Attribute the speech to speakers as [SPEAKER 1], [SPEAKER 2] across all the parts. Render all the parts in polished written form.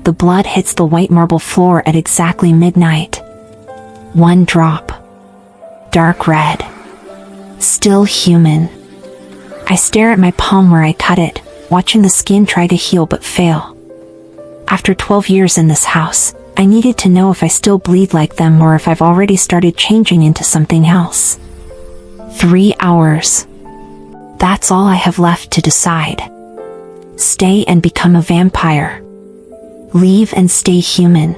[SPEAKER 1] The blood hits the white marble floor at exactly midnight. One drop. Dark red. Still human. I stare at my palm where I cut it, watching the skin try to heal but fail. After 12 years in this house, I needed to know if I still bleed like them or if I've already started changing into something else. 3 hours. That's all I have left to decide. Stay and become a vampire. Leave and stay human.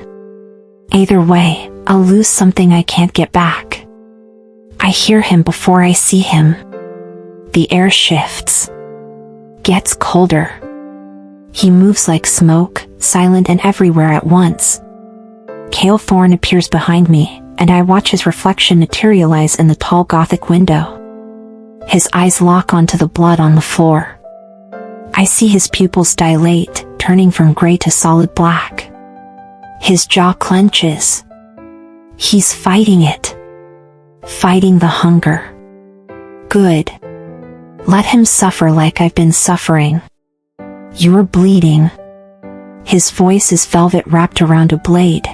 [SPEAKER 1] Either way, I'll lose something I can't get back. I hear him before I see him. The air shifts. Gets colder. He moves like smoke, silent and everywhere at once. Kael Thorne appears behind me, and I watch his reflection materialize in the tall Gothic window. His eyes lock onto the blood on the floor. I see his pupils dilate, turning from gray to solid black. His jaw clenches. He's fighting it. Fighting the hunger. Good. Let him suffer like I've been suffering. You're bleeding. His voice is velvet wrapped around a blade.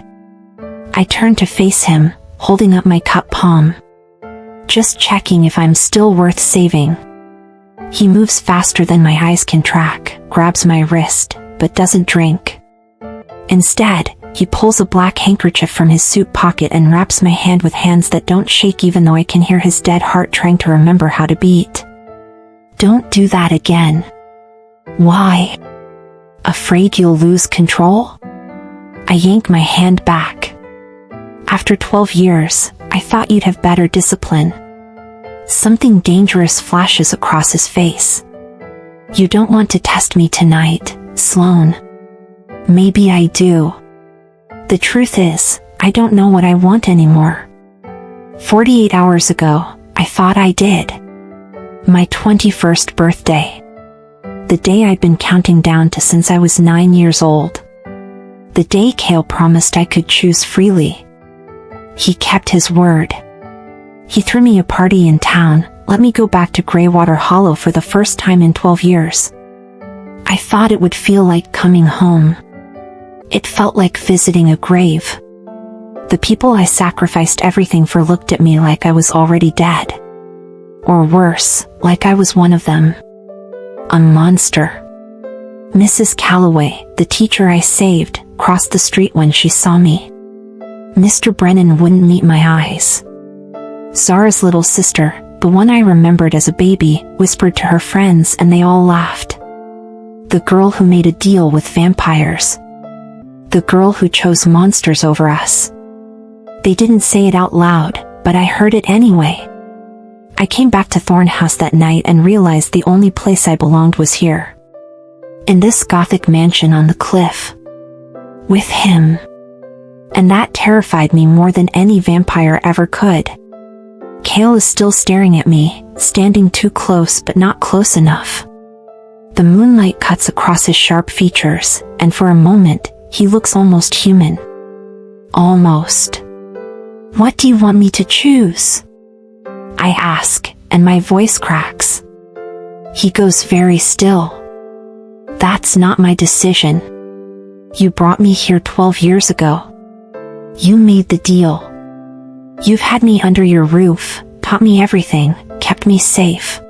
[SPEAKER 1] I turn to face him, holding up my cut palm. Just checking if I'm still worth saving. He moves faster than my eyes can track, grabs my wrist, but doesn't drink. Instead, he pulls a black handkerchief from his suit pocket and wraps my hand with hands that don't shake even though I can hear his dead heart trying to remember how to beat. Don't do that again. Why? Afraid you'll lose control? I yank my hand back. After 12 years, I thought you'd have better discipline. Something dangerous flashes across his face. You don't want to test me tonight, Sloane. Maybe I do. The truth is, I don't know what I want anymore. 48 hours ago, I thought I did. My 21st birthday. The day I'd been counting down to since I was 9 years old. The day Kael promised I could choose freely. He kept his word. He threw me a party in town, let me go back to Greywater Hollow for the first time in 12 years. I thought it would feel like coming home. It felt like visiting a grave. The people I sacrificed everything for looked at me like I was already dead. Or worse, like I was one of them. A monster. Mrs. Calloway, the teacher I saved, crossed the street when she saw me. Mr. Brennan wouldn't meet my eyes. Zara's little sister, the one I remembered as a baby, whispered to her friends and they all laughed. The girl who made a deal with vampires. The girl who chose monsters over us. They didn't say it out loud, but I heard it anyway. I came back to Thorne House that night and realized the only place I belonged was here. In this Gothic mansion on the cliff. With him. And that terrified me more than any vampire ever could. Kael is still staring at me, standing too close but not close enough. The moonlight cuts across his sharp features, and for a moment, he looks almost human. Almost. What do you want me to choose? I ask, and my voice cracks. He goes very still. That's not my decision. You brought me here 12 years ago. You made the deal. You've had me under your roof, taught me everything, kept me safe.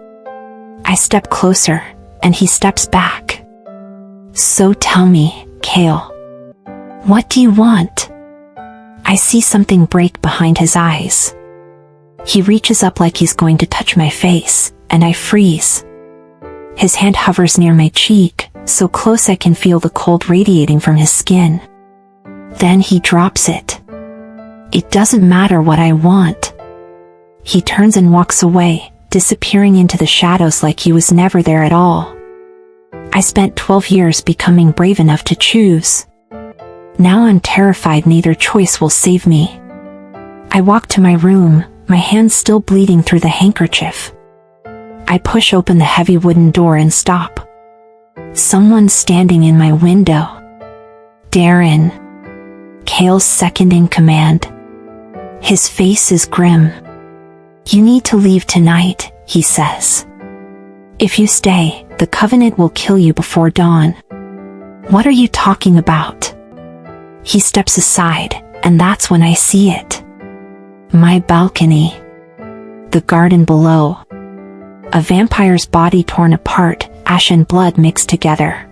[SPEAKER 1] I step closer, and he steps back. So tell me, Kael. What do you want? I see something break behind his eyes. He reaches up like he's going to touch my face, and I freeze. His hand hovers near my cheek, so close I can feel the cold radiating from his skin. Then he drops it. It doesn't matter what I want. He turns and walks away, disappearing into the shadows like he was never there at all. I spent 12 years becoming brave enough to choose. Now I'm terrified neither choice will save me. I walk to my room, my hands still bleeding through the handkerchief. I push open the heavy wooden door and stop. Someone's standing in my window. Darren. Kael's second in command. His face is grim. You need to leave tonight, he says. If you stay, the Covenant will kill you before dawn. What are you talking about? He steps aside, and that's when I see it. My balcony. The garden below. A vampire's body torn apart, ash and blood mixed together.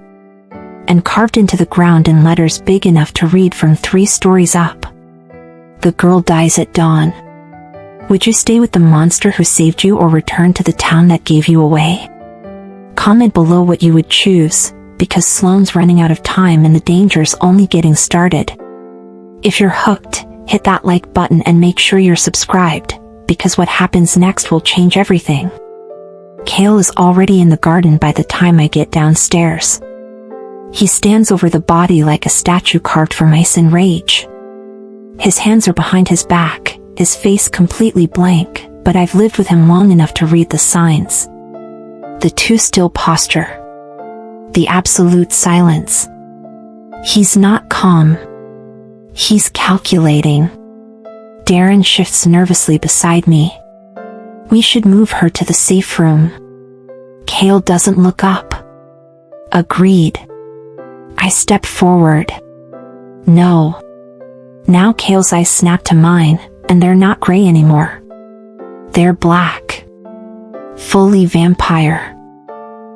[SPEAKER 1] And carved into the ground in letters big enough to read from 3 stories up. The girl dies at dawn. Would you stay with the monster who saved you or return to the town that gave you away? Comment below what you would choose, because Sloane's running out of time and the danger's only getting started. If you're hooked, hit that like button and make sure you're subscribed, because what happens next will change everything. Kael is already in the garden by the time I get downstairs. He stands over the body like a statue carved from ice and rage. His hands are behind his back, his face completely blank, but I've lived with him long enough to read the signs. The too still posture. The absolute silence. He's not calm. He's calculating. Darren shifts nervously beside me. We should move her to the safe room. Kael doesn't look up. Agreed. I step forward. No. Now Kael's eyes snap to mine, and they're not gray anymore. They're black. Fully vampire.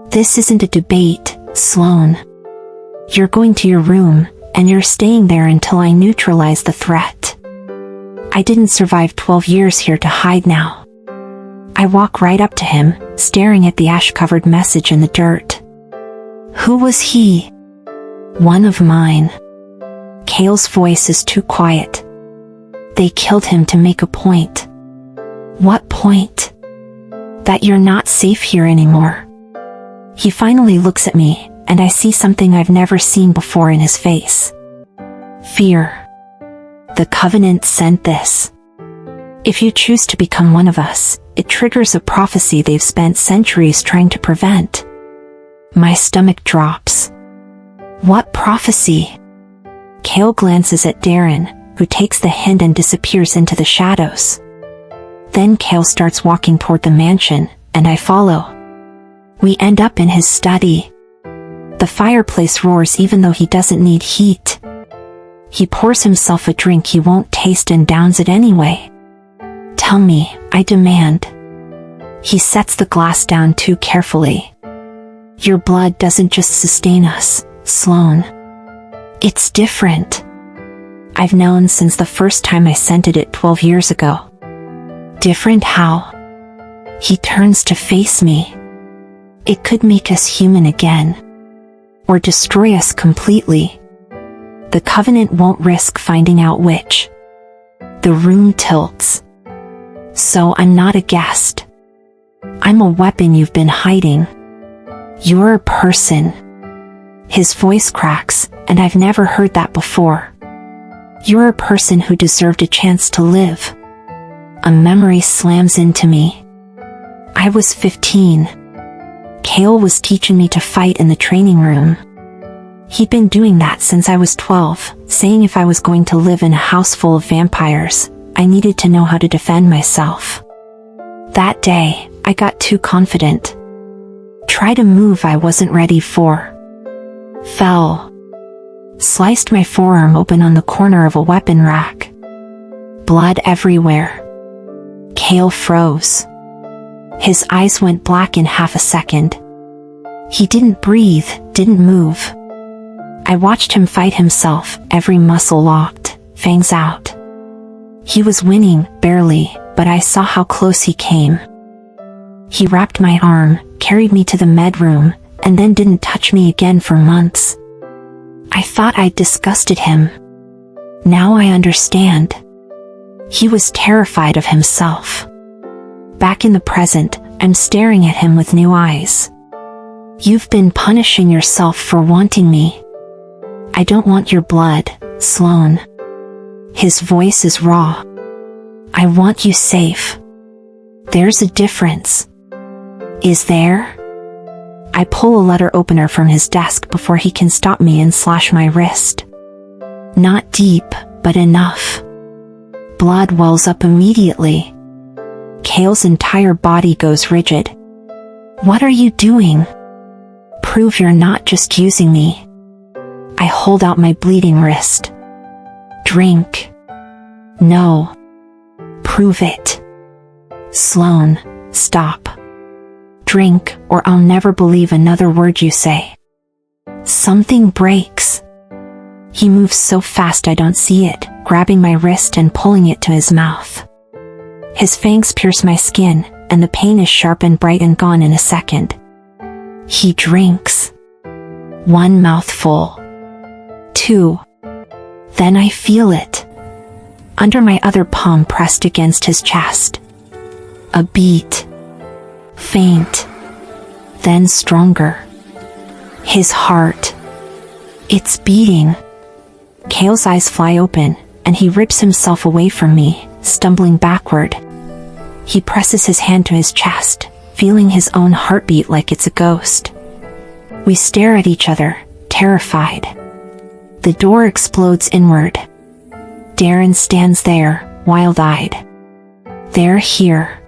[SPEAKER 1] This isn't a debate, Sloane. You're going to your room, and you're staying there until I neutralize the threat. I didn't survive 12 years here to hide now. I walk right up to him, staring at the ash-covered message in the dirt. Who was he? One of mine. Kael's voice is too quiet. They killed him to make a point. What point? That you're not safe here anymore. He finally looks at me, and I see something I've never seen before in his face. Fear. The Covenant sent this. If you choose to become one of us, it triggers a prophecy they've spent centuries trying to prevent. My stomach drops. What prophecy? Kael glances at Darren, who takes the hint and disappears into the shadows. Then Kael starts walking toward the mansion, and I follow. We end up in his study. The fireplace roars even though he doesn't need heat. He pours himself a drink he won't taste and downs it anyway. Tell me, I demand. He sets the glass down too carefully. Your blood doesn't just sustain us, Sloane. It's different. I've known since the first time I scented it 12 years ago. Different how? He turns to face me. It could make us human again. Or destroy us completely. The Covenant won't risk finding out which. The room tilts. So I'm not a guest. I'm a weapon you've been hiding. You're a person. His voice cracks, and I've never heard that before. You're a person who deserved a chance to live. A memory slams into me. I was 15. Kael was teaching me to fight in the training room. He'd been doing that since I was 12, saying if I was going to live in a house full of vampires, I needed to know how to defend myself. That day, I got too confident. Tried a move I wasn't ready for. Fell. Sliced my forearm open on the corner of a weapon rack. Blood everywhere. Kael froze. His eyes went black in half a second. He didn't breathe, didn't move. I watched him fight himself, every muscle locked, fangs out. He was winning, barely, but I saw how close he came. He wrapped my arm, carried me to the med room, and then didn't touch me again for months. I thought I'd disgusted him. Now I understand. He was terrified of himself. Back in the present, I'm staring at him with new eyes. You've been punishing yourself for wanting me. I don't want your blood, Sloane. His voice is raw. I want you safe. There's a difference. Is there? I pull a letter opener from his desk before he can stop me and slash my wrist. Not deep, but enough. Blood wells up immediately. Kael's entire body goes rigid. What are you doing? Prove you're not just using me. I hold out my bleeding wrist. Drink. No. Prove it. Sloane, stop. Drink, or I'll never believe another word you say. Something breaks. He moves so fast I don't see it, grabbing my wrist and pulling it to his mouth. His fangs pierce my skin, and the pain is sharp and bright and gone in a second. He drinks. 1 mouthful. 2. Then I feel it. Under my other palm pressed against his chest. A beat. Faint. Then stronger. His heart. It's beating. Kael's eyes fly open, and he rips himself away from me, stumbling backward. He presses his hand to his chest, feeling his own heartbeat like it's a ghost. We stare at each other, terrified. The door explodes inward. Darren stands there, wild-eyed. They're here.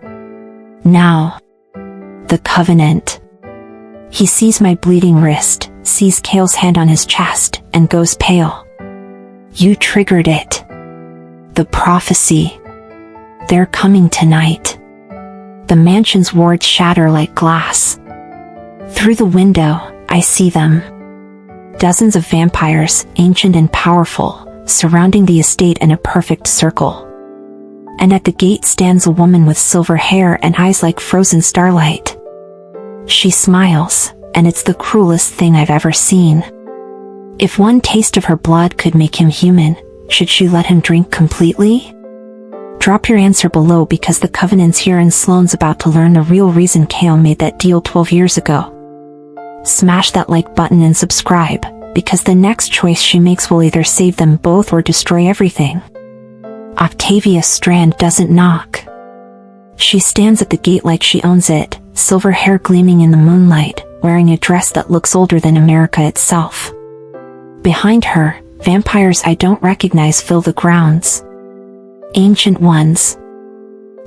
[SPEAKER 1] Now. The Covenant. He sees my bleeding wrist, sees Kael's hand on his chest, and goes pale. You triggered it. The prophecy. They're coming tonight. The mansion's wards shatter like glass. Through the window, I see them. Dozens of vampires, ancient and powerful, surrounding the estate in a perfect circle. And at the gate stands a woman with silver hair and eyes like frozen starlight. She smiles, and it's the cruelest thing I've ever seen. If one taste of her blood could make him human, should she let him drink completely? Drop your answer below because the Covenant's here and Sloane's about to learn the real reason Kael made that deal 12 years ago. Smash that like button and subscribe, because the next choice she makes will either save them both or destroy everything. Octavia Strand doesn't knock. She stands at the gate like she owns it, silver hair gleaming in the moonlight, wearing a dress that looks older than America itself. Behind her, vampires I don't recognize fill the grounds. Ancient ones.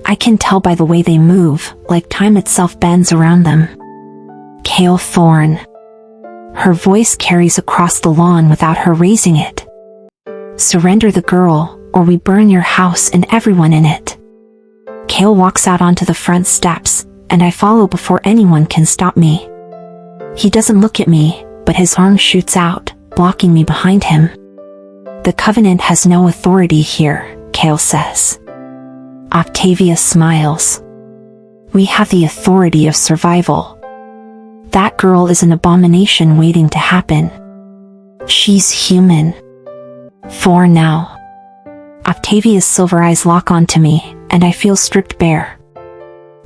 [SPEAKER 1] I can tell by the way they move, like time itself bends around them. Kael Thorne. Her voice carries across the lawn without her raising it. Surrender the girl, or we burn your house and everyone in it. Kael walks out onto the front steps, and I follow before anyone can stop me. He doesn't look at me, but his arm shoots out, blocking me behind him. The Covenant has no authority here, Kael says. Octavia smiles. We have the authority of survival. That girl is an abomination waiting to happen. She's human. For now. Octavia's silver eyes lock onto me, and I feel stripped bare.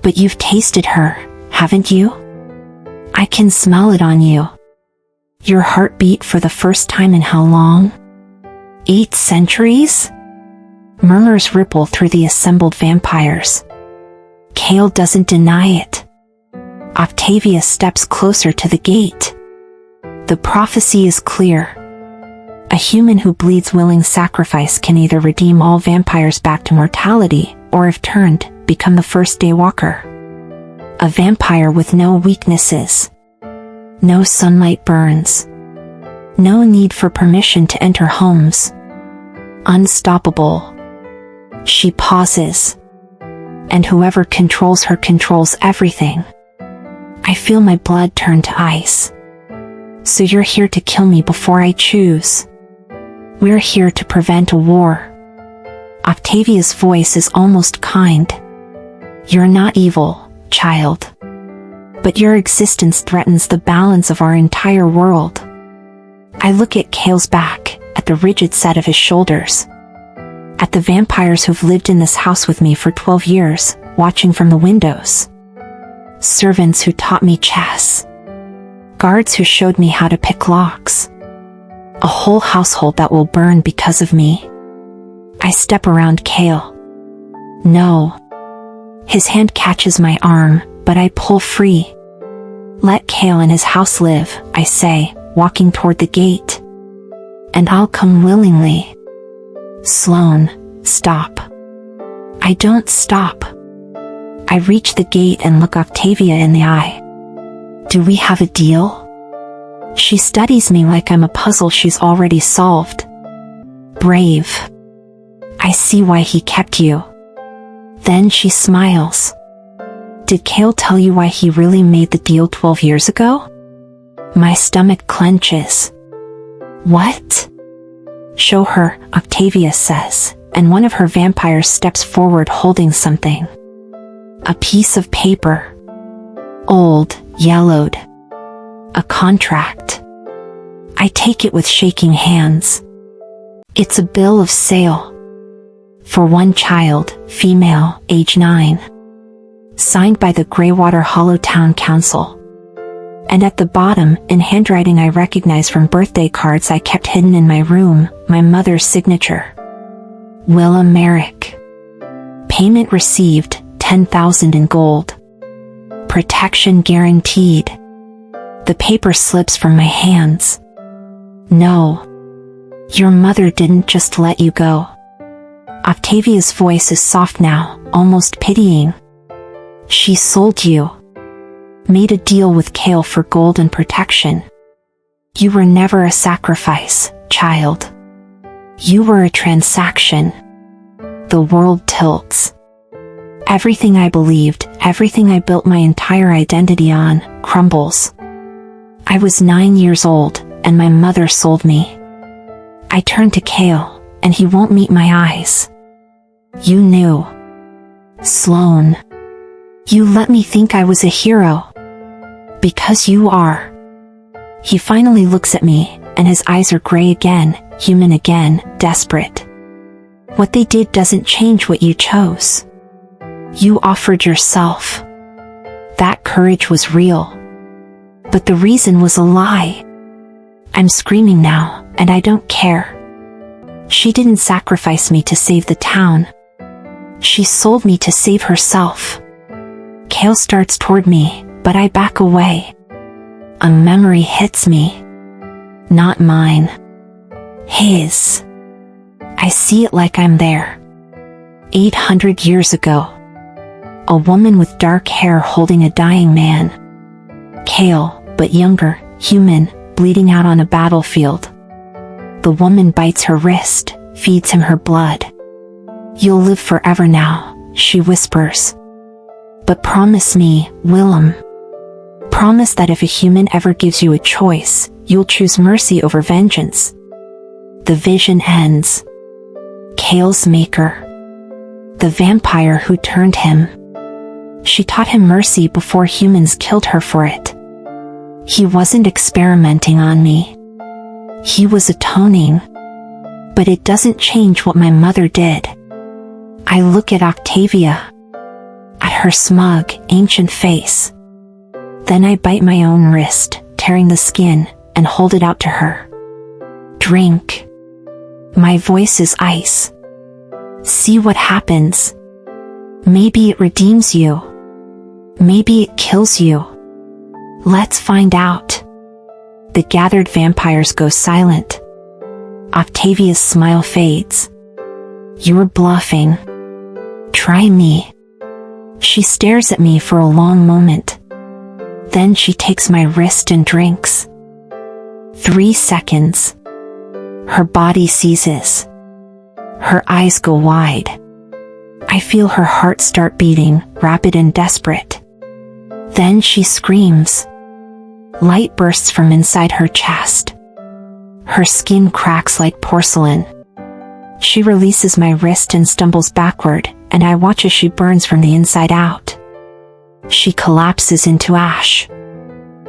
[SPEAKER 1] But you've tasted her, haven't you? I can smell it on you. Your heart beat for the first time in how long? 8 centuries? Murmurs ripple through the assembled vampires. Kael doesn't deny it. Octavia steps closer to the gate. The prophecy is clear. A human who bleeds willing sacrifice can either redeem all vampires back to mortality, or if turned, become the first day walker. A vampire with no weaknesses. No sunlight burns. No need for permission to enter homes. Unstoppable. She pauses. And whoever controls her controls everything. I feel my blood turn to ice. So you're here to kill me before I choose. We're here to prevent a war. Octavia's voice is almost kind. You're not evil, child. But your existence threatens the balance of our entire world. I look at Kael's back, at the rigid set of his shoulders. At the vampires who've lived in this house with me for 12 years, watching from the windows. Servants who taught me chess. Guards who showed me how to pick locks. A whole household that will burn because of me. I step around Kael. No. His hand catches my arm, but I pull free. Let Kael and his house live, I say, walking toward the gate. And I'll come willingly. Sloane, stop. I don't stop. I reach the gate and look Octavia in the eye. Do we have a deal? She studies me like I'm a puzzle she's already solved. Brave. I see why he kept you. Then she smiles. Did Kael tell you why he really made the deal 12 years ago? My stomach clenches. What? Show her, Octavia says, and one of her vampires steps forward holding something. A piece of paper. Old, yellowed. A contract. I take it with shaking hands. It's a bill of sale. For one child, female, age 9. Signed by the Greywater Hollow Town Council. And at the bottom, in handwriting I recognize from birthday cards I kept hidden in my room, my mother's signature. Sloane Merrick. Payment received, $10,000 in gold. Protection guaranteed. The paper slips from my hands. No. Your mother didn't just let you go. Octavia's voice is soft now, almost pitying. She sold you. Made a deal with Kael for gold and protection. You were never a sacrifice, child. You were a transaction. The world tilts. Everything I believed, everything I built my entire identity on, crumbles. I was 9 years old, and my mother sold me. I turn to Kael, and he won't meet my eyes. You knew. Sloane. You let me think I was a hero. Because you are. He finally looks at me, and his eyes are gray again, human again, desperate. What they did doesn't change what you chose. You offered yourself. That courage was real. But the reason was a lie. I'm screaming now, and I don't care. She didn't sacrifice me to save the town. She sold me to save herself. Kael starts toward me, but I back away. A memory hits me. Not mine. His. I see it like I'm there. 800 years ago. A woman with dark hair holding a dying man. Kael, but younger, human, bleeding out on a battlefield. The woman bites her wrist, feeds him her blood. You'll live forever now, she whispers. But promise me, Willem. Promise that if a human ever gives you a choice, you'll choose mercy over vengeance. The vision ends. Kael's maker. The vampire who turned him. She taught him mercy before humans killed her for it. He wasn't experimenting on me. He was atoning. But it doesn't change what my mother did. I look at Octavia. At her smug, ancient face. Then I bite my own wrist, tearing the skin, and hold it out to her. Drink. My voice is ice. See what happens. Maybe it redeems you. Maybe it kills you. Let's find out. The gathered vampires go silent. Octavia's smile fades. You're bluffing. Try me. She stares at me for a long moment. Then she takes my wrist and drinks. 3 seconds. Her body seizes. Her eyes go wide. I feel her heart start beating, rapid and desperate. Then she screams. Light bursts from inside her chest. Her skin cracks like porcelain. She releases my wrist and stumbles backward, and I watch as she burns from the inside out. She collapses into ash.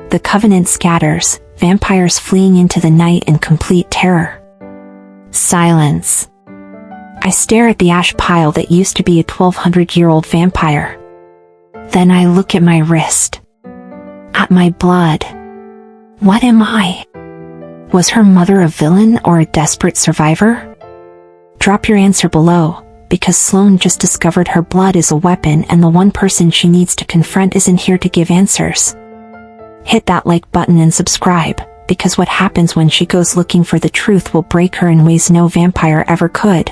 [SPEAKER 1] The covenant scatters, vampires fleeing into the night in complete terror. Silence. I stare at the ash pile that used to be a 1200-year-old vampire. Then I look at my wrist. At my blood. What am I? Was her mother a villain or a desperate survivor? Drop your answer below, because Sloane just discovered her blood is a weapon and the one person she needs to confront isn't here to give answers. Hit that like button and subscribe, because what happens when she goes looking for the truth will break her in ways no vampire ever could.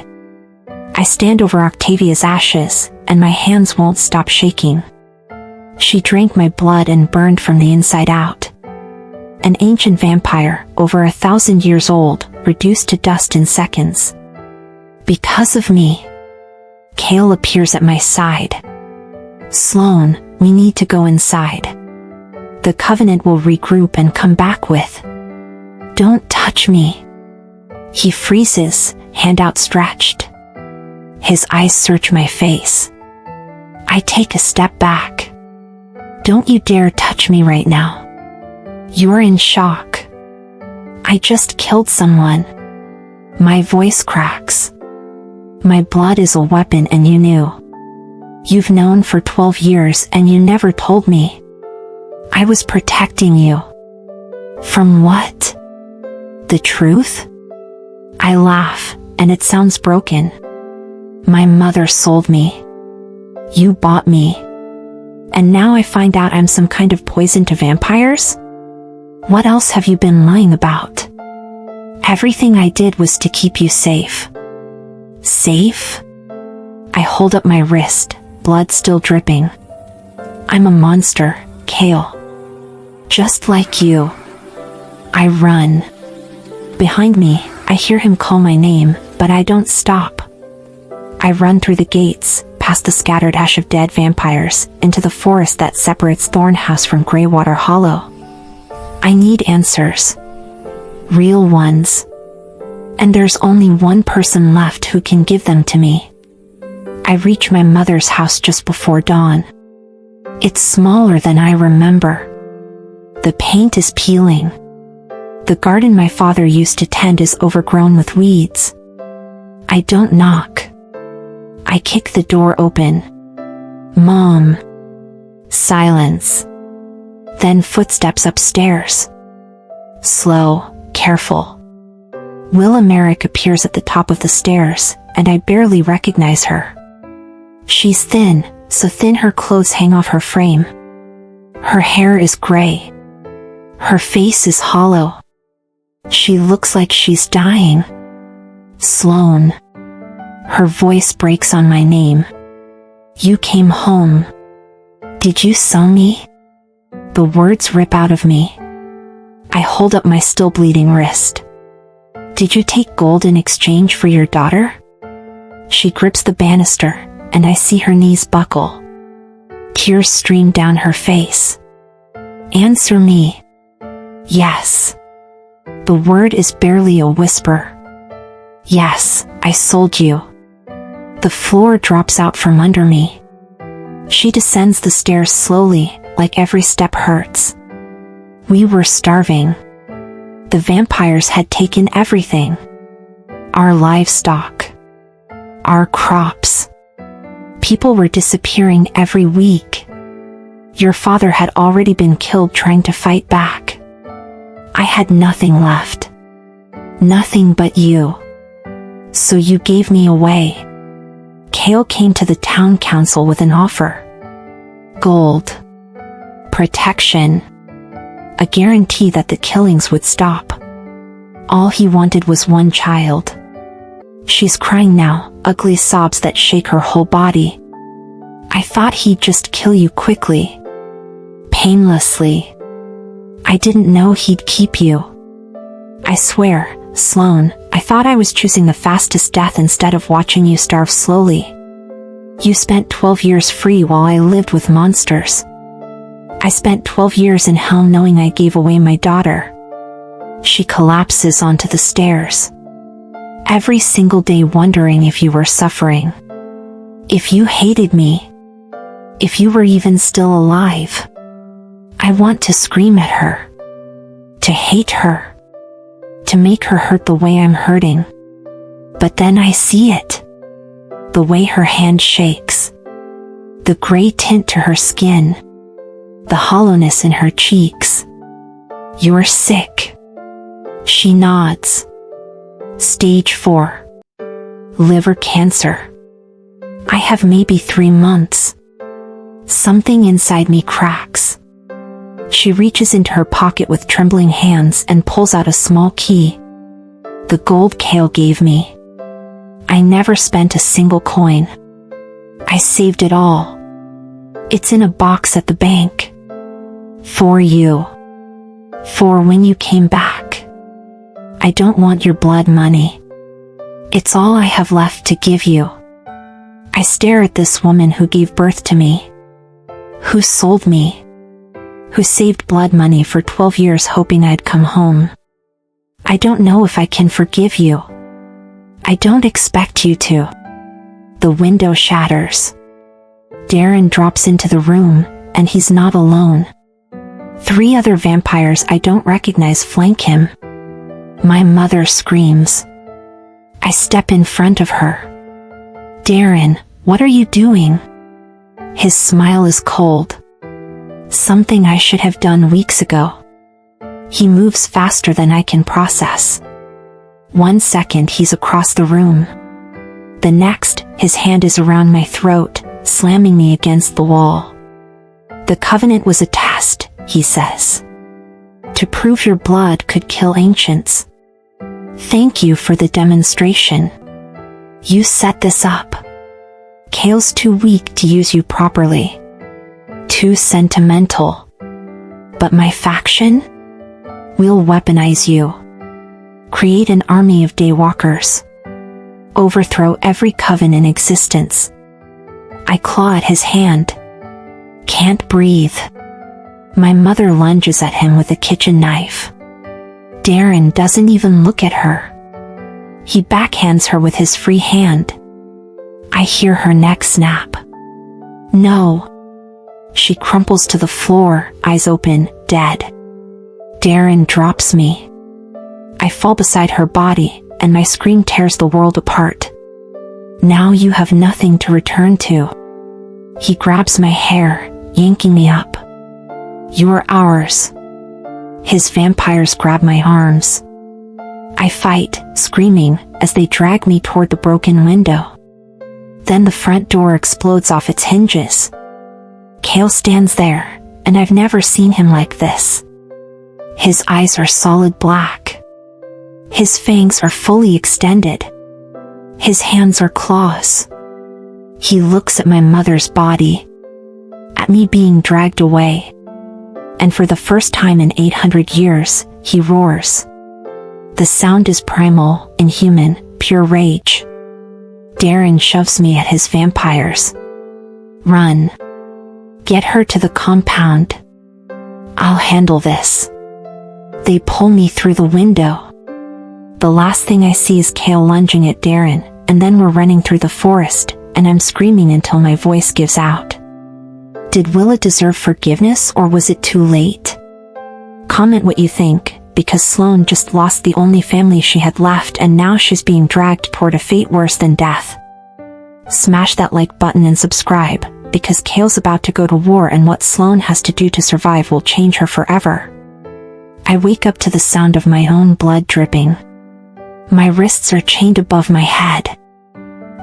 [SPEAKER 1] I stand over Octavia's ashes, and my hands won't stop shaking. She drank my blood and burned from the inside out. An ancient vampire, over 1,000 years old, reduced to dust in seconds. Because of me. Kael appears at my side. Sloane, we need to go inside. The Covenant will regroup and come back with. Don't touch me. He freezes, hand outstretched. His eyes search my face. I take a step back. Don't you dare touch me right now. You're in shock. I just killed someone. My voice cracks. My blood is a weapon and you knew. You've known for 12 years and you never told me. I was protecting you. From what? The truth? I laugh, and it sounds broken. My mother sold me. You bought me. And now I find out I'm some kind of poison to vampires? What else have you been lying about? Everything I did was to keep you safe. Safe? I hold up my wrist, blood still dripping. I'm a monster, Kael. Just like you. I run. Behind me, I hear him call my name, but I don't stop. I run through the gates, past the scattered ash of dead vampires, into the forest that separates Thorne House from Greywater Hollow. I need answers. Real ones. And there's only one person left who can give them to me. I reach my mother's house just before dawn. It's smaller than I remember. The paint is peeling. The garden my father used to tend is overgrown with weeds. I don't knock. I kick the door open. Mom. Silence. Then footsteps upstairs. Slow, careful. Merrick appears at the top of the stairs, and I barely recognize her. She's thin, so thin her clothes hang off her frame. Her hair is gray. Her face is hollow. She looks like she's dying. Sloane. Her voice breaks on my name. You came home. Did you sell me? The words rip out of me. I hold up my still bleeding wrist. Did you take gold in exchange for your daughter? She grips the banister, and I see her knees buckle. Tears stream down her face. Answer me. Yes. The word is barely a whisper. Yes, I sold you. The floor drops out from under me. She descends the stairs slowly, like every step hurts. We were starving. The vampires had taken everything. Our livestock. Our crops. People were disappearing every week. Your father had already been killed trying to fight back. I had nothing left. Nothing but you. So you gave me away. Kael came to the town council with an offer. Gold. Protection. A guarantee that the killings would stop. All he wanted was one child. She's crying now, ugly sobs that shake her whole body. I thought he'd just kill you quickly. Painlessly. I didn't know he'd keep you. I swear, Sloane, I thought I was choosing the fastest death instead of watching you starve slowly. You spent 12 years free while I lived with monsters. I spent 12 years in hell knowing I gave away my daughter. She collapses onto the stairs. Every single day wondering if you were suffering. If you hated me. If you were even still alive. I want to scream at her. To hate her. To make her hurt the way I'm hurting. But then I see it. The way her hand shakes. The gray tint to her skin. The hollowness in her cheeks. You're sick. She nods. Stage 4. Liver cancer. I have maybe 3 months. Something inside me cracks. She reaches into her pocket with trembling hands and pulls out a small key. The gold Kael gave me. I never spent a single coin. I saved it all. It's in a box at the bank. For you. For when you came back. I don't want your blood money. It's all I have left to give you. I stare at this woman who gave birth to me, who sold me, who saved blood money for 12 years hoping I'd come home. I don't know if I can forgive you. I don't expect you to. The window shatters. Darren drops into the room, and he's not alone. 3 other vampires I don't recognize flank him. My mother screams. I step in front of her. Darren, what are you doing? His smile is cold. Something I should have done weeks ago. He moves faster than I can process. 1 second he's across the room. The next, his hand is around my throat, slamming me against the wall. The covenant was a test, he says. To prove your blood could kill ancients. Thank you for the demonstration. You set this up. Kael's too weak to use you properly. Too sentimental. But my faction? We'll weaponize you. Create an army of daywalkers. Overthrow every coven in existence. I claw at his hand. Can't breathe. My mother lunges at him with a kitchen knife. Darren doesn't even look at her. He backhands her with his free hand. I hear her neck snap. No. She crumples to the floor, eyes open, dead. Darren drops me. I fall beside her body, and my scream tears the world apart. Now you have nothing to return to. He grabs my hair, yanking me up. You're ours. His vampires grab my arms. I fight, screaming, as they drag me toward the broken window. Then the front door explodes off its hinges. Kael stands there, and I've never seen him like this. His eyes are solid black. His fangs are fully extended. His hands are claws. He looks at my mother's body, at me being dragged away. And for the first time in 800 years, he roars. The sound is primal, inhuman, pure rage. Darren shoves me at his vampires. Run. Get her to the compound. I'll handle this. They pull me through the window. The last thing I see is Kael lunging at Darren, and then we're running through the forest, and I'm screaming until my voice gives out. Did Willa deserve forgiveness, or was it too late? Comment what you think, because Sloane just lost the only family she had left and now she's being dragged toward a fate worse than death. Smash that like button and subscribe, because Kael's about to go to war and what Sloane has to do to survive will change her forever. I wake up to the sound of my own blood dripping. My wrists are chained above my head.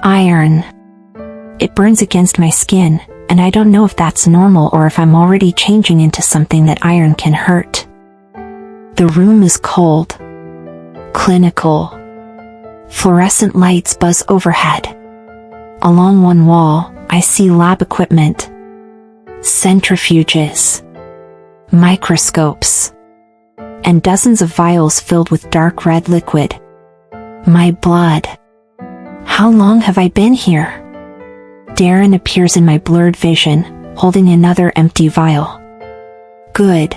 [SPEAKER 1] Iron. It burns against my skin, and I don't know if that's normal or if I'm already changing into something that iron can hurt. The room is cold. Clinical. Fluorescent lights buzz overhead. Along one wall, I see lab equipment. Centrifuges. Microscopes. And dozens of vials filled with dark red liquid. My blood. How long have I been here? Darren appears in my blurred vision, holding another empty vial. Good.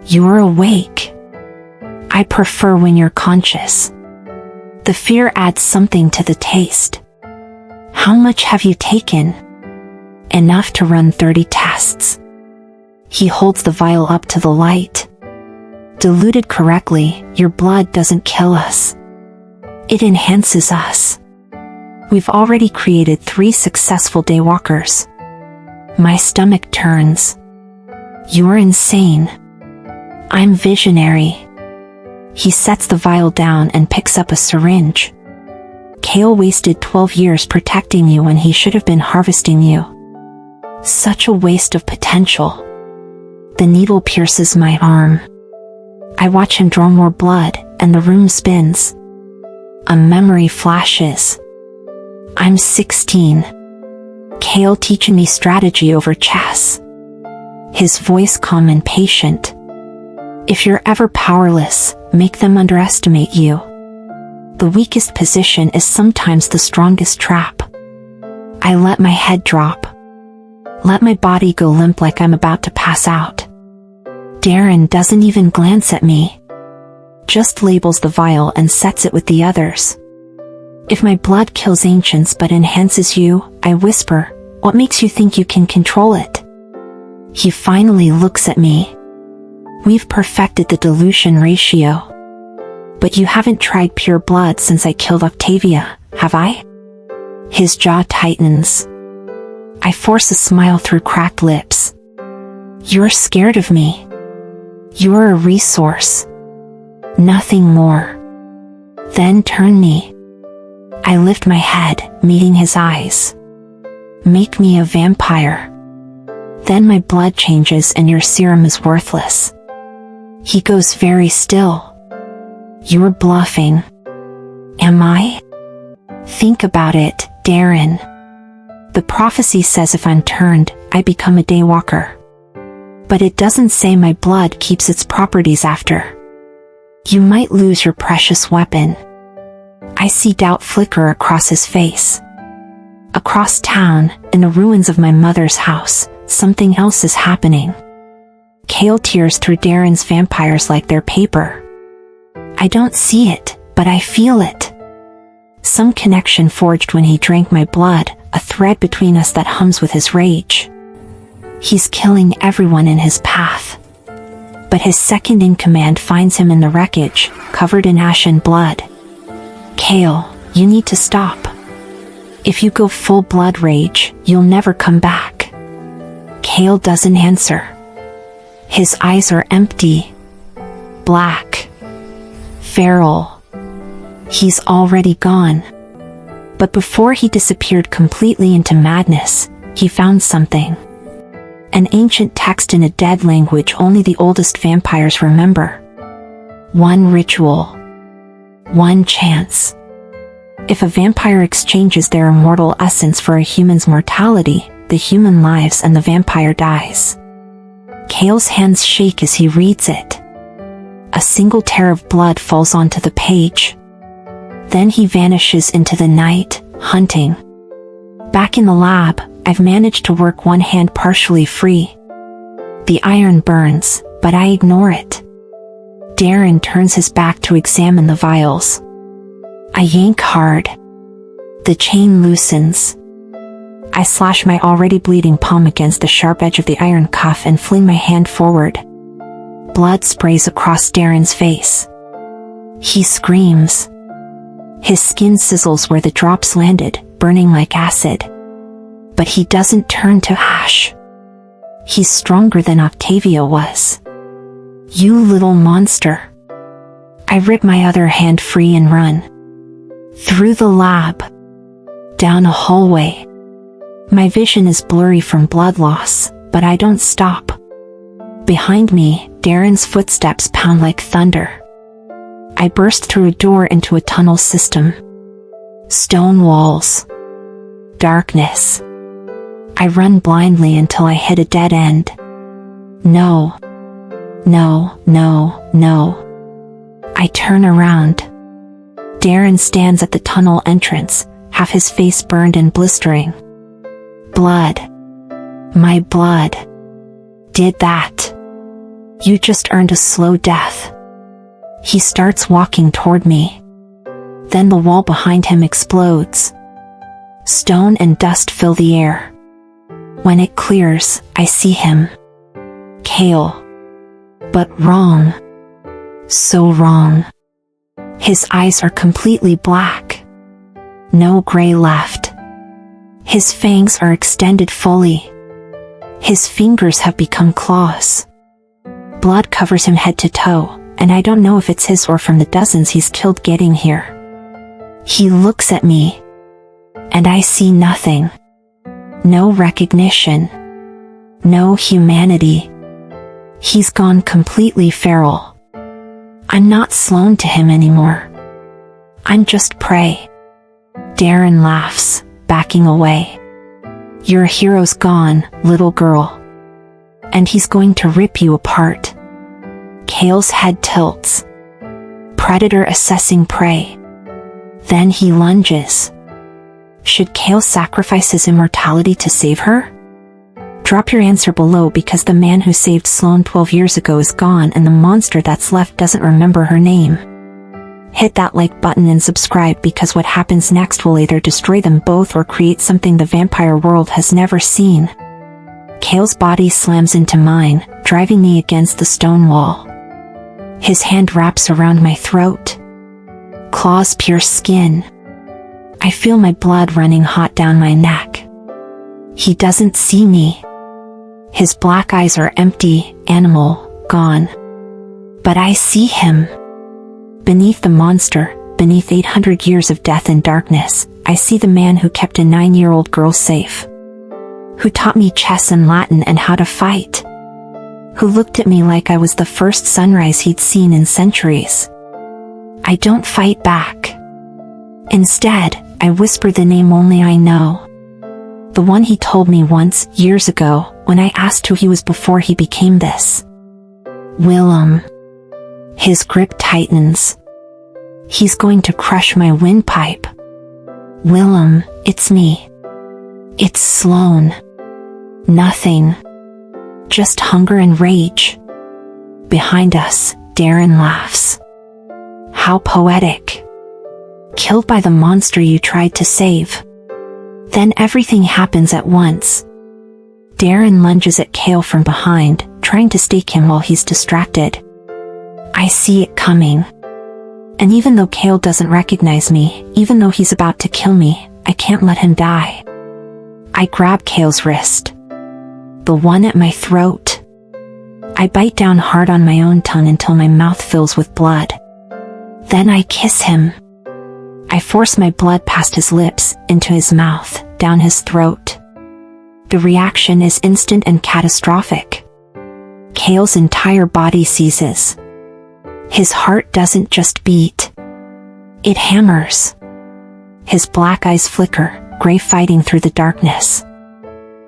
[SPEAKER 1] You're awake. I prefer when you're conscious. The fear adds something to the taste. How much have you taken? Enough to run 30 tests. He holds the vial up to the light. Diluted correctly, your blood doesn't kill us. It enhances us. We've already created 3 successful daywalkers. My stomach turns. You're insane. I'm visionary. He sets the vial down and picks up a syringe. Kael wasted 12 years protecting you when he should have been harvesting you. Such a waste of potential. The needle pierces my arm. I watch him draw more blood, and the room spins. A memory flashes. I'm 16. Kael teaching me strategy over chess. His voice calm and patient. If you're ever powerless, make them underestimate you. The weakest position is sometimes the strongest trap. I let my head drop. Let my body go limp like I'm about to pass out. Darren doesn't even glance at me. Just labels the vial and sets it with the others. If my blood kills ancients but enhances you, I whisper, what makes you think you can control it? He finally looks at me. We've perfected the dilution ratio. But you haven't tried pure blood since I killed Octavia, have I? His jaw tightens. I force a smile through cracked lips. You're scared of me. You're a resource. Nothing more. Then turn me. I lift my head, meeting his eyes. Make me a vampire. Then my blood changes and your serum is worthless. He goes very still. You're bluffing. Am I? Think about it, Darren. The prophecy says if I'm turned, I become a daywalker. But it doesn't say my blood keeps its properties after. You might lose your precious weapon. I see doubt flicker across his face. Across town, in the ruins of my mother's house, something else is happening. Kael tears through Darren's vampires like they're paper. I don't see it, but I feel it. Some connection forged when he drank my blood, a thread between us that hums with his rage. He's killing everyone in his path. But his second in command finds him in the wreckage, covered in ash and blood. Kael, you need to stop. If you go full blood rage, you'll never come back. Kael doesn't answer. His eyes are empty. Black. Feral. He's already gone. But before he disappeared completely into madness, he found something. An ancient text in a dead language only the oldest vampires remember. One ritual. One chance. If a vampire exchanges their immortal essence for a human's mortality, the human lives and the vampire dies. Kael's hands shake as he reads it. A single tear of blood falls onto the page. Then he vanishes into the night, hunting. Back in the lab, I've managed to work one hand partially free. The iron burns, but I ignore it. Darren turns his back to examine the vials. I yank hard. The chain loosens. I slash my already bleeding palm against the sharp edge of the iron cuff and fling my hand forward. Blood sprays across Darren's face. He screams. His skin sizzles where the drops landed, burning like acid. But he doesn't turn to ash. He's stronger than Octavia was. You little monster. I rip my other hand free and run. Through the lab. Down a hallway. My vision is blurry from blood loss, but I don't stop. Behind me, Darren's footsteps pound like thunder. I burst through a door into a tunnel system. Stone walls. Darkness. I run blindly until I hit a dead end. No. No, no, no. I turn around. Darren stands at the tunnel entrance, half his face burned and blistering. Blood. My blood. Did that. You just earned a slow death. He starts walking toward me. Then the wall behind him explodes. Stone and dust fill the air. When it clears, I see him. Kael. But wrong. So wrong. His eyes are completely black. No gray left. His fangs are extended fully. His fingers have become claws. Blood covers him head to toe, and I don't know if it's his or from the dozens he's killed getting here. He looks at me. And I see nothing. No recognition. No humanity. He's gone completely feral. I'm not Sloane to him anymore. I'm just prey. Darren laughs, backing away. Your hero's gone, little girl. And he's going to rip you apart. Kael's head tilts. Predator assessing prey. Then he lunges. Should Kael sacrifice his immortality to save her? Drop your answer below, because the man who saved Sloane 12 years ago is gone and the monster that's left doesn't remember her name. Hit that like button and subscribe, because what happens next will either destroy them both or create something the vampire world has never seen. Kael's body slams into mine, driving me against the stone wall. His hand wraps around my throat. Claws pierce skin. I feel my blood running hot down my neck. He doesn't see me. His black eyes are empty, animal, gone. But I see him. Beneath the monster, beneath 800 years of death and darkness, I see the man who kept a 9-year-old girl safe. Who taught me chess and Latin and how to fight. Who looked at me like I was the first sunrise he'd seen in centuries. I don't fight back. Instead, I whisper the name only I know. The one he told me once, years ago, when I asked who he was before he became this. Willem. His grip tightens. He's going to crush my windpipe. Willem, it's me. It's Sloane. Nothing. Just hunger and rage. Behind us, Darren laughs. How poetic. Killed by the monster you tried to save. Then everything happens at once. Darren lunges at Kael from behind, trying to stake him while he's distracted. I see it coming. And even though Kael doesn't recognize me, even though he's about to kill me, I can't let him die. I grab Kael's wrist. The one at my throat. I bite down hard on my own tongue until my mouth fills with blood. Then I kiss him. I force my blood past his lips, into his mouth, down his throat. The reaction is instant and catastrophic. Kael's entire body seizes. His heart doesn't just beat. It hammers. His black eyes flicker, gray fighting through the darkness.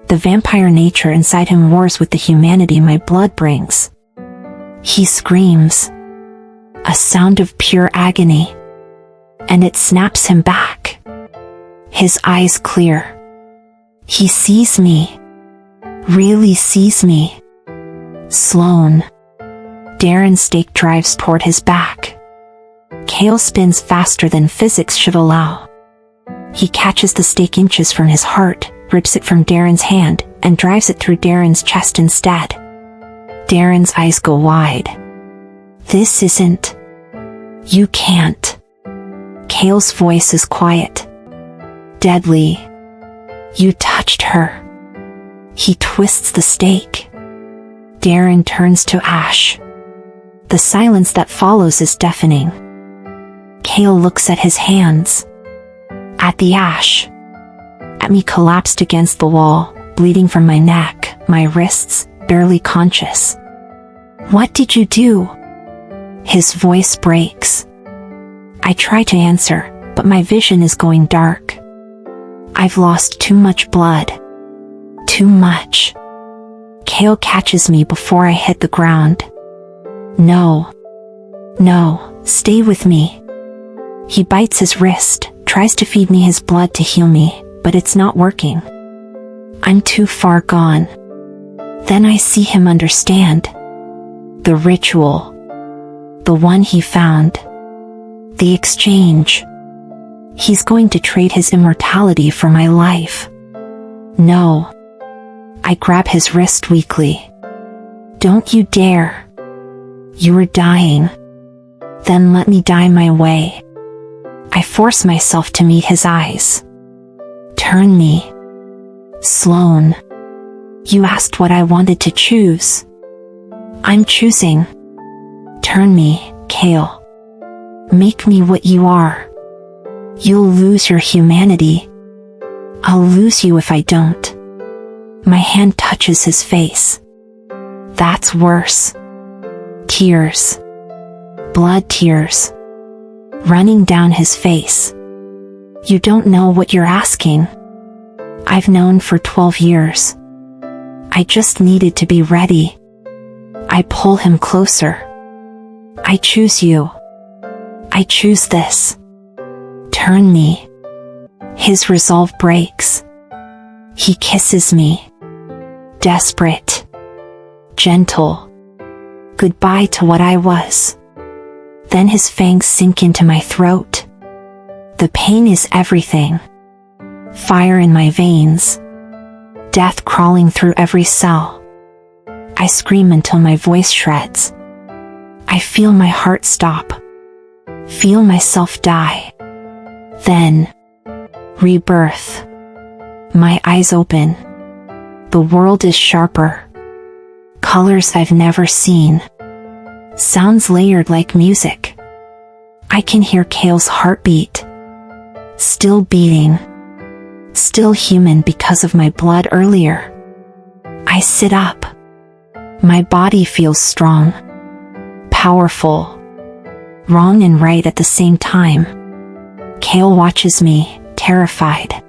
[SPEAKER 1] The vampire nature inside him wars with the humanity my blood brings. He screams. A sound of pure agony. And it snaps him back. His eyes clear. He sees me. Really sees me. Sloane. Darren's stake drives toward his back. Kael spins faster than physics should allow. He catches the stake inches from his heart, rips it from Darren's hand, and drives it through Darren's chest instead. Darren's eyes go wide. This isn't. You can't. Kael's voice is quiet. Deadly. You touched her. He twists the stake. Darren turns to ash. The silence that follows is deafening. Kael looks at his hands. At the ash. At me collapsed against the wall, bleeding from my neck, my wrists, barely conscious. What did you do? His voice breaks. I try to answer, but my vision is going dark. I've lost too much blood. Too much. Kael catches me before I hit the ground. No. No, stay with me. He bites his wrist, tries to feed me his blood to heal me, but it's not working. I'm too far gone. Then I see him understand. The ritual. The one he found. The exchange. He's going to trade his immortality for my life. No. I grab his wrist weakly. Don't you dare. You are dying. Then let me die my way. I force myself to meet his eyes. Turn me. Sloane. You asked what I wanted to choose. I'm choosing. Turn me, Kael. Make me what you are. You'll lose your humanity. I'll lose you if I don't. My hand touches his face. That's worse. Tears. Blood tears. Running down his face. You don't know what you're asking. I've known for 12 years. I just needed to be ready. I pull him closer. I choose you. I choose this. turn me. His resolve breaks. He kisses me. Desperate. Gentle. Goodbye to what I was. Then his fangs sink into my throat. The pain is everything. Fire in my veins. Death crawling through every cell. I scream until my voice shreds. I feel my heart stop. Feel myself die. Then, rebirth. My eyes open. The world is sharper. Colors I've never seen. Sounds layered like music. I can hear Kael's heartbeat. Still beating. Still human because of my blood earlier. I sit up. My body feels strong. Powerful. Wrong and right at the same time. Kael watches me, terrified.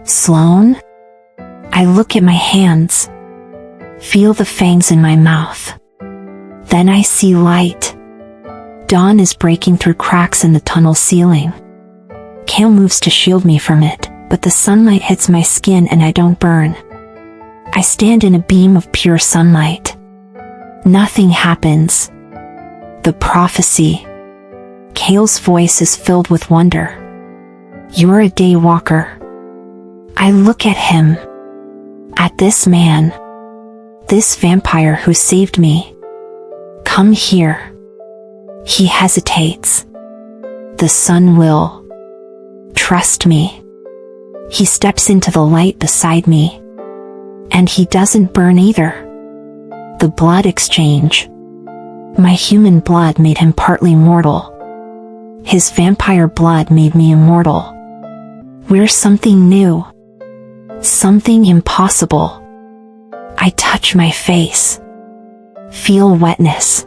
[SPEAKER 1] Sloane? I look at my hands. Feel the fangs in my mouth. Then I see light. Dawn is breaking through cracks in the tunnel ceiling. Kael moves to shield me from it, but the sunlight hits my skin and I don't burn. I stand in a beam of pure sunlight. Nothing happens. The prophecy. Kael's voice is filled with wonder. You're a daywalker. I look at him. At this man. This vampire who saved me. Come here. He hesitates. The sun will. Trust me. He steps into the light beside me. And he doesn't burn either. The blood exchange. My human blood made him partly mortal. His vampire blood made me immortal. We're something new. Something impossible. I touch my face. Feel wetness.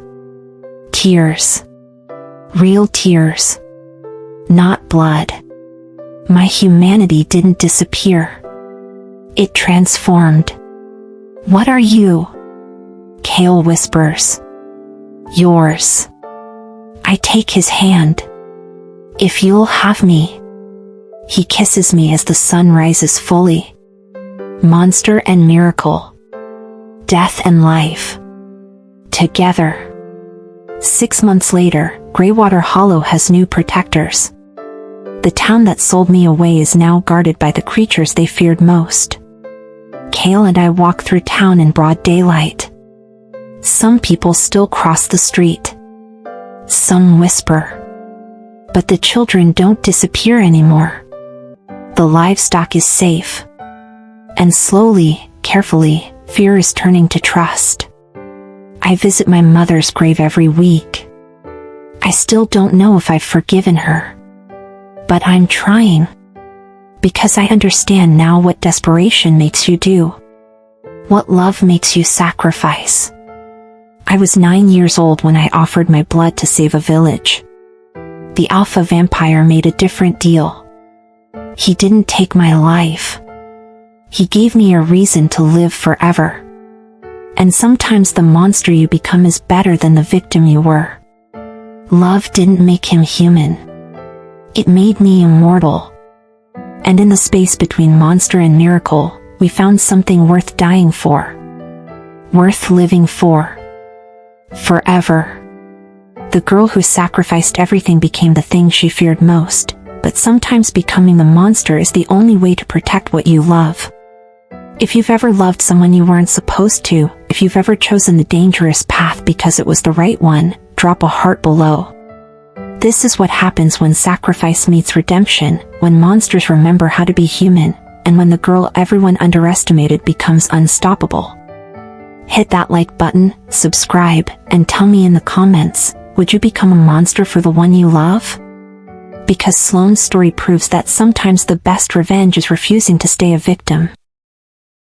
[SPEAKER 1] Tears. Real tears. Not blood. My humanity didn't disappear. It transformed. What are you? Kael whispers. Yours. I take his hand. If you'll have me. He kisses me as the sun rises fully. Monster and miracle. Death and life. Together. 6 months later, Greywater Hollow has new protectors. The town that sold me away is now guarded by the creatures they feared most. Kael and I walk through town in broad daylight. Some people still cross the street. Some whisper. But the children don't disappear anymore. The livestock is safe. And slowly, carefully, fear is turning to trust. I visit my mother's grave every week. I still don't know if I've forgiven her. But I'm trying. Because I understand now what desperation makes you do. What love makes you sacrifice. I was 9 years old when I offered my blood to save a village. The alpha vampire made a different deal. He didn't take my life. He gave me a reason to live forever. And sometimes the monster you become is better than the victim you were. Love didn't make him human. It made me immortal. And in the space between monster and miracle, we found something worth dying for. Worth living for. Forever. The girl who sacrificed everything became the thing she feared most, but sometimes becoming the monster is the only way to protect what you love. If you've ever loved someone you weren't supposed to, if you've ever chosen the dangerous path because it was the right one, drop a heart below. This is what happens when sacrifice meets redemption, when monsters remember how to be human, and when the girl everyone underestimated becomes unstoppable. Hit that like button, subscribe, and tell me in the comments, would you become a monster for the one you love? Because Sloane's story proves that sometimes the best revenge is refusing to stay a victim.